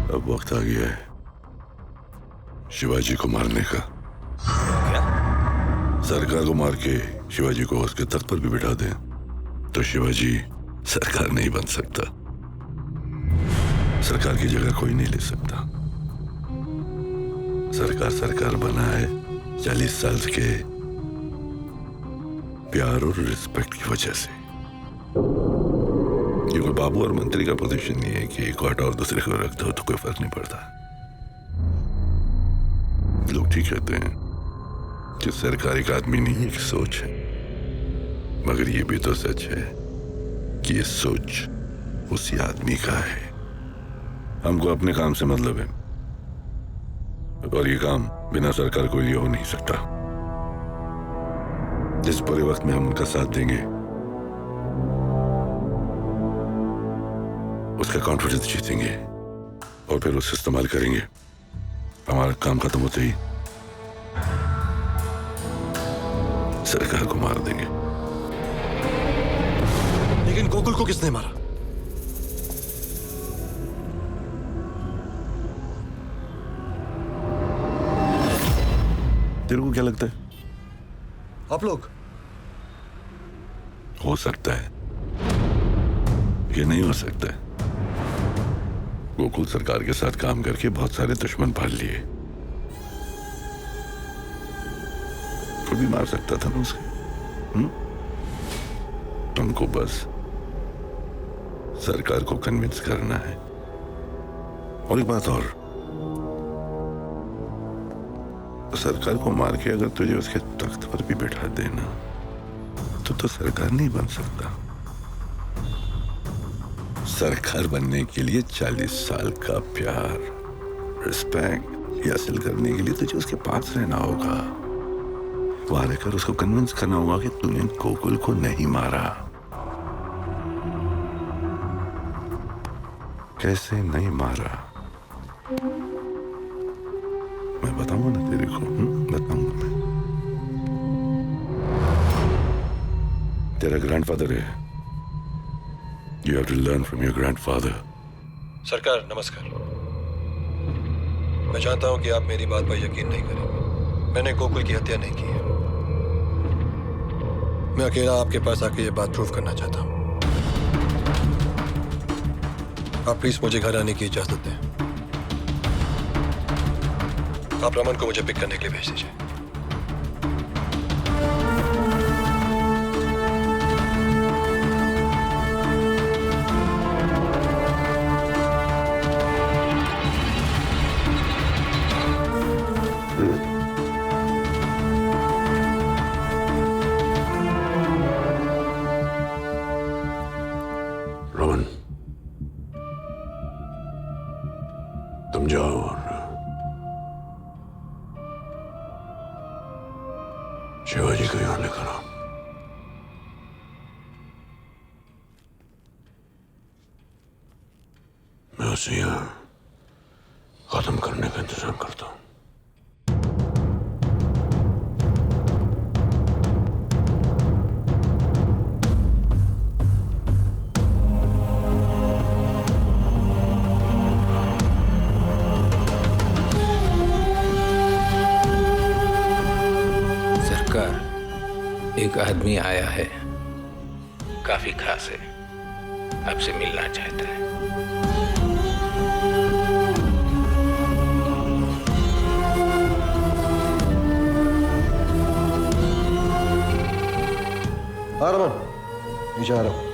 अब वक्त आ गया है शिवाजी को मारने का। क्या? सरकार को मार के शिवाजी को उसके तख्त पर भी बिठा दें तो शिवाजी सरकार नहीं बन सकता। सरकार की जगह कोई नहीं ले सकता। सरकार बना है 40 साल के प्यार और रिस्पेक्ट की वजह से। ये कोई बाबू और मंत्री का पोजीशन नहीं है कि एक को हटाओ और दूसरे को रख दो तो कोई फर्क नहीं पड़ता। लोग ठीक कहते हैं कि सरकार एक आदमी नहीं एक सोच है, मगर ये भी तो सच है कि ये सोच उसी आदमी का है। हमको अपने काम से मतलब है और ये काम बिना सरकार को लिए हो नहीं सकता। जिस पूरे वक्त में हम उनका साथ देंगे उसका कॉन्फिडेंस जीतेंगे और फिर उसे इस्तेमाल करेंगे। हमारा काम खत्म होते ही सरकार को मार देंगे। लेकिन गोकुल को किसने मारा? तेरे को क्या लगता है? आप लोग? हो सकता है, ये नहीं हो सकता है। गोकुल सरकार के साथ काम करके बहुत सारे दुश्मन पाल लिए। कोई भी मार सकता था ना उसे। तुमको बस सरकार को कन्विंस करना है। और एक बात और, सरकार को मार के अगर तुझे उसके तख्त पर भी बैठा देना तो सरकार नहीं बन सकता। सरकार बनने के लिए 40 साल का प्यार रिस्पेक्ट हासिल करने के लिए तुझे उसके पास रहना होगा। वहां रहकर उसको कन्विंस करना होगा कि तूने गोकुल को नहीं मारा। कैसे नहीं मारा मैं बताऊंगा ना तेरे को। बताऊंगा मैं। तेरा ग्रैंडफादर है। You have to learn from your grandfather. सरकार नमस्कार। मैं जानता हूं कि आप मेरी बात पर यकीन नहीं करेंगे। मैंने गोकुल की हत्या नहीं की है। मैं अकेला आपके पास आके ये बात प्रूव करना चाहता हूं। आप प्लीज मुझे घर आने की इजाजत दें। आप रमन को मुझे पिक करने के लिए भेज दीजिए। रमन, तुम जाओ और शिवाजी को यहां लेकर आओ। मैं उसे यहां खत्म करने का इंतजाम करता हूं। एक आदमी आया है, काफी खास है, आपसे मिलना चाहता है। हाँ रमन, नीचे आ रहा हूं।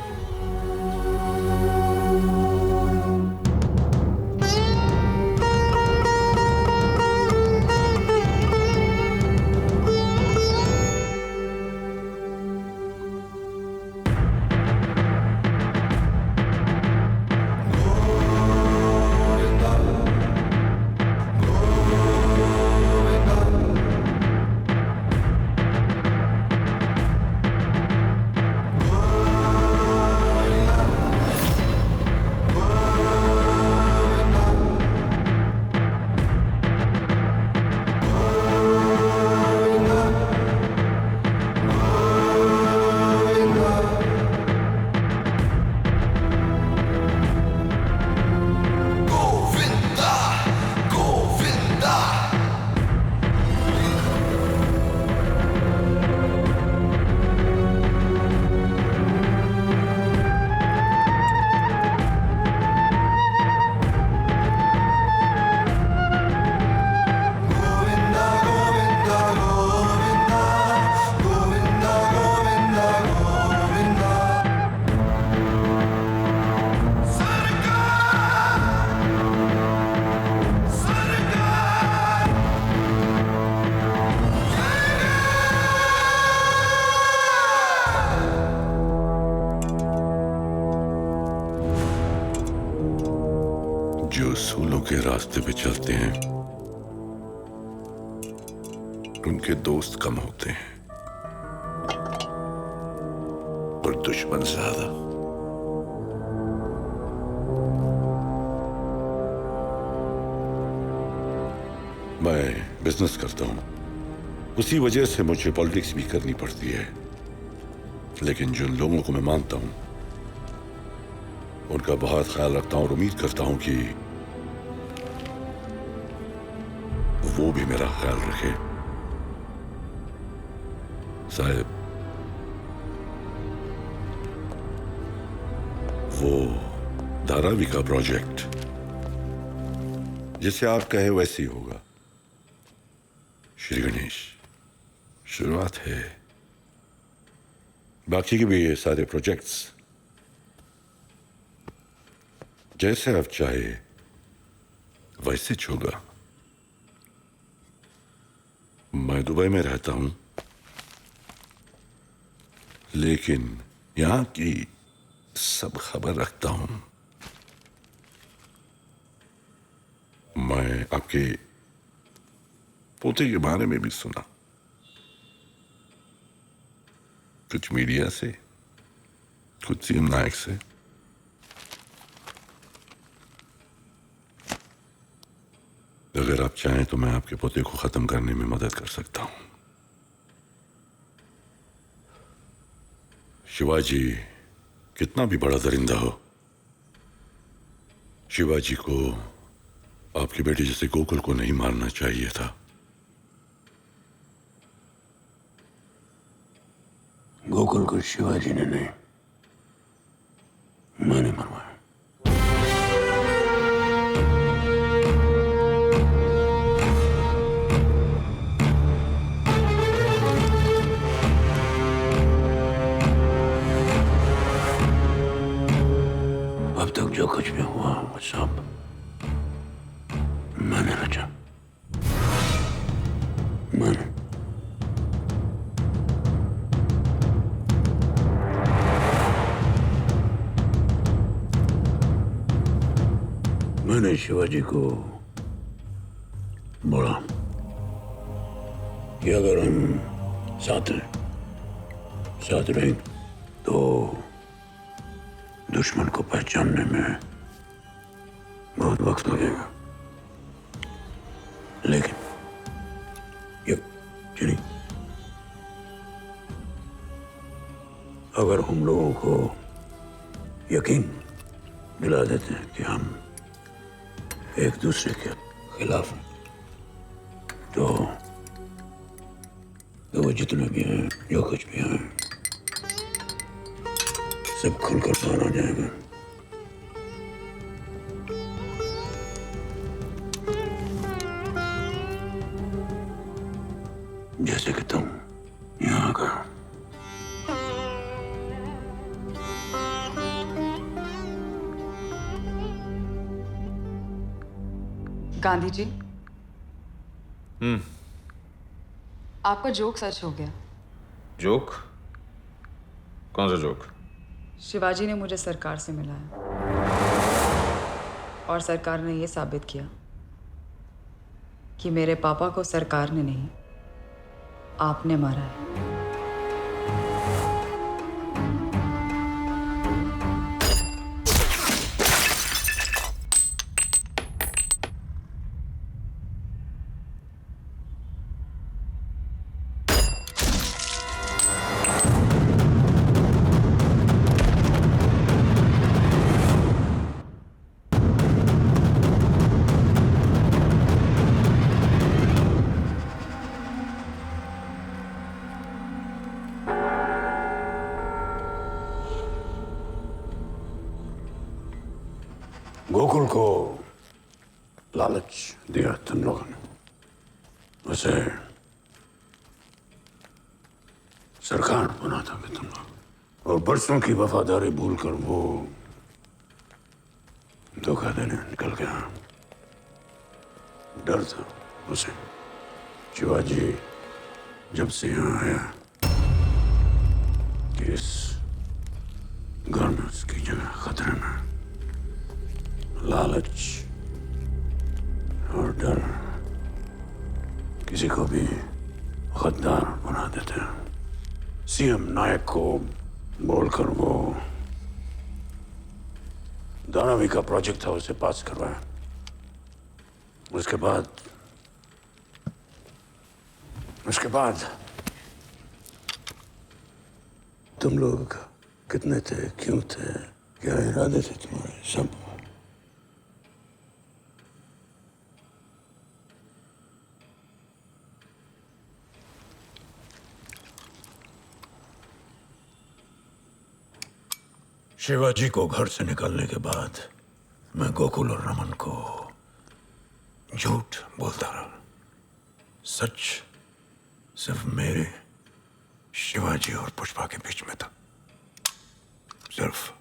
जो उसूलों के रास्ते पे चलते हैं उनके दोस्त कम होते हैं और दुश्मन ज्यादा। मैं बिजनेस करता हूं, उसी वजह से मुझे पॉलिटिक्स भी करनी पड़ती है, लेकिन जिन लोगों को मैं मानता हूं उनका बहुत ख्याल रखता हूं और उम्मीद करता हूं कि वो भी मेरा ख्याल रखे। साहब, वो धारावी का प्रोजेक्ट जिसे आप कहे वैसे ही होगा। श्री गणेश, शुरुआत है, बाकी के भी ये सारे प्रोजेक्ट्स जैसे आप चाहे वैसे होगा। मैं दुबई में रहता हूं, लेकिन यहां की सब खबर रखता हूं। मैं आपके पोते के बारे में भी सुना, कुछ मीडिया से, कुछ सीएम नायक से। अगर आप चाहें तो मैं आपके पोते को खत्म करने में मदद कर सकता हूं। शिवाजी कितना भी बड़ा दरिंदा हो, शिवाजी को आपकी बेटी जैसे गोकुल को नहीं मारना चाहिए था। गोकुल को शिवाजी ने नहीं, मैंने मरवाया। अब तक जो कुछ भी हुआ वो सब मैंने रचा। मैंने शिवाजी को बोला कि अगर हम साथ रहें तो दुश्मन को पहचानने में बहुत वक्त लगेगा, लेकिन यकीन अगर हम लोगों को यकीन दिला देते हैं कि हम एक दूसरे के खिलाफ हैं, तो वो जितने भी हैं, जो कुछ भी हैं, सब खुलकर बाहर आ जाएगा। जैसे कि तुम यहाँ का गांधी जी, आपका जोक सच हो गया। जोक? कौन सा जोक? शिवाजी ने मुझे सरकार से मिलाया और सरकार ने यह साबित किया कि मेरे पापा को सरकार ने नहीं, आपने मारा है। गोकुल को लालच दिया तुम लोगों ने, उसे सरकार बना था कि तुम लोग, और बरसों की वफादारी भूलकर वो धोखा देने निकल गया। डर था उसे। शिवाजी जब से यहाँ आया कि इस घर में उसकी जगह खतरे में, लालच और डर किसी को भी गद्दार बना देते हैं। सीएम नायक को बोलकर वो दानवी का प्रोजेक्ट था, उसे पास करवाया। उसके बाद तुम लोग कितने थे, क्यों थे, क्या इरादे थे तुम्हारे, सब शिवाजी को घर से निकालने के बाद मैं गोकुल और रमन को झूठ बोलता रहा। सच सिर्फ मेरे, शिवाजी और पुष्पा के बीच में था, सिर्फ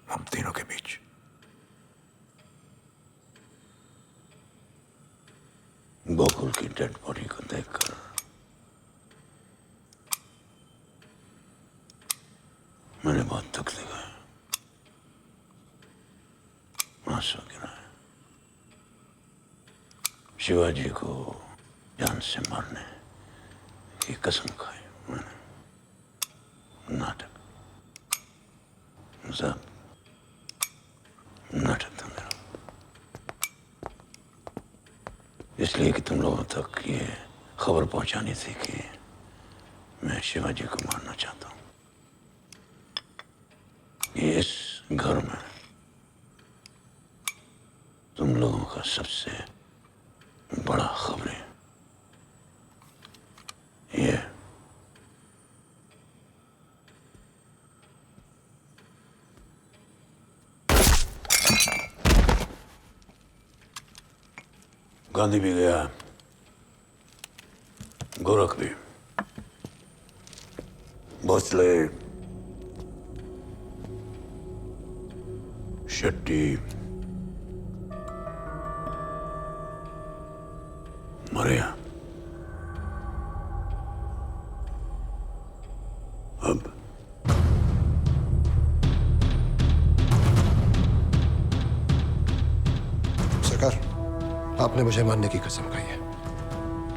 हम तीनों के बीच। गोकुल की डेड बॉडी को देखकर मैंने बहुत दुख दिखाया, आंसू गिराए। शिवाजी को जान से मारने की कसम खाई मैंने। नाटक, सब नाटक था मेरा, इसलिए कि तुम लोगों तक ये खबर पहुंचानी थी कि मैं शिवाजी को मारना चाहता हूं। ये इस घर में तुम लोगों का सबसे बड़ा खबर है। ये गांधी भी गया, गोरख भी, भोसले, शेट्टी मरे। अब सरकार, आपने मुझे मानने की कसम खाई है,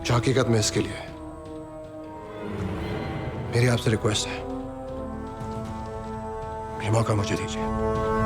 जो हकीकत में इसके लिए है। मेरी आपसे रिक्वेस्ट है, ये मौका मुझे दीजिए।